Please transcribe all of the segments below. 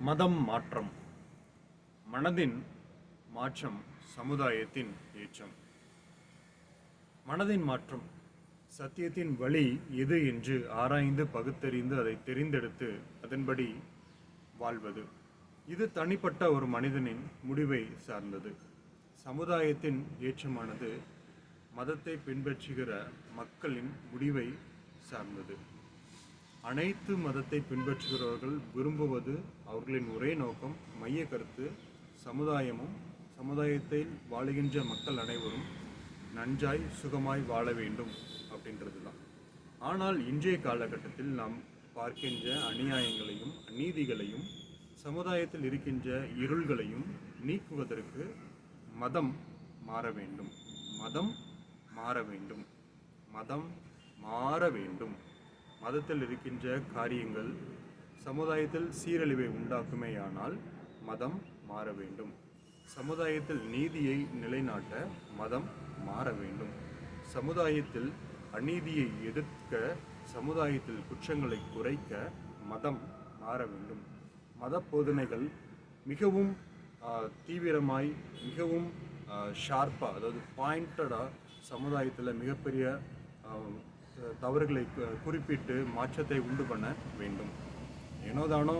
மதம் மாற்றம். மனதின் மாற்றம் சமுதாயத்தின் ஏற்றம். மனதின் மாற்றம் சத்தியத்தின் வழி எது என்று ஆராய்ந்து பகுத்தறிந்து அதை தெரிந்தெடுத்து அதன்படி வாழ்வது. இது தனிப்பட்ட ஒரு மனிதனின் முடிவை சார்ந்தது. சமுதாயத்தின் ஏற்றமானது மதத்தை பின்பற்றுகிற மக்களின் முடிவை சார்ந்தது. அனைத்து மதத்தை பின்பற்றுகிறவர்கள் விரும்புவது அவர்களின் ஒரே நோக்கம், மைய கருத்து, சமுதாயத்தில் வாழுகின்ற மக்கள் அனைவரும் நன்றாய் சுகமாய் வாழ வேண்டும் அப்படின்றது தான். ஆனால் இன்றைய காலகட்டத்தில் நாம் பார்க்கின்ற அநியாயங்களையும் அநீதிகளையும் சமுதாயத்தில் இருக்கின்ற இருள்களையும் நீக்குவதற்கு மதம் மாற வேண்டும். மதம் மாற வேண்டும். மதம் மாற வேண்டும். மதத்தில் இருக்கின்ற காரியங்கள் சமுதாயத்தில் சீரழிவை உண்டாக்குமேயானால் மதம் மாற வேண்டும். சமுதாயத்தில் நீதியை நிலைநாட்ட மதம் மாற வேண்டும். சமுதாயத்தில் அநீதியை எதிர்க்க, சமுதாயத்தில் குற்றங்களை குறைக்க மதம் மாற வேண்டும். மத போதனைகள் மிகவும் தீவிரமாய், மிகவும் ஷார்ப்பாக, அதாவது பாயிண்டடாக சமுதாயத்தில் மிகப்பெரிய தவறுகளை குறிப்பிட்டு மாற்றத்தை உண்டு பண்ண வேண்டும். ஏனோதானோ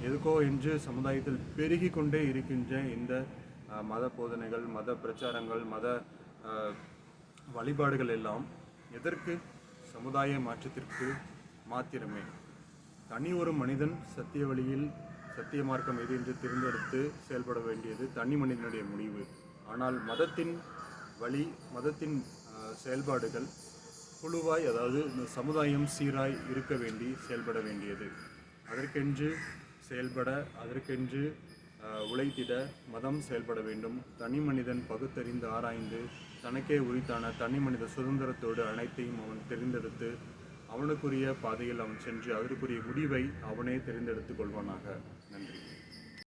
எதுக்கோ என்று சமுதாயத்தில் பெருகி கொண்டே இருக்கின்ற இந்த மத போதனைகள், மத பிரச்சாரங்கள், மத வழிபாடுகள் எல்லாம் எதற்கு? சமுதாய மாற்றத்திற்கு மாத்திரமே. தனி ஒரு மனிதன் சத்திய வழியில் சத்திய மார்க்கம் எது என்று தேர்ந்தெடுத்து செயல்பட வேண்டியது தனி மனிதனுடைய முடிவு. ஆனால் மதத்தின் வழி, மதத்தின் செயல்பாடுகள் குழுவாய், அதாவது இந்த சமுதாயம் சீராய் இருக்க வேண்டி செயல்பட வேண்டியது. அதற்கென்று செயல்பட, அதற்கென்று உழைத்திட மதம் செயல்பட வேண்டும். தனி மனிதன் பகுத்தறிந்து ஆராய்ந்து தனக்கே உரித்தான தனி மனித சுதந்திரத்தோடு அனைத்தையும் அவன் தெரிந்தெடுத்து அவனுக்குரிய பாதையில் அவன் சென்று அதற்குரிய முடிவை அவனே தெரிந்தெடுத்துக் கொள்வானாக. நன்றி.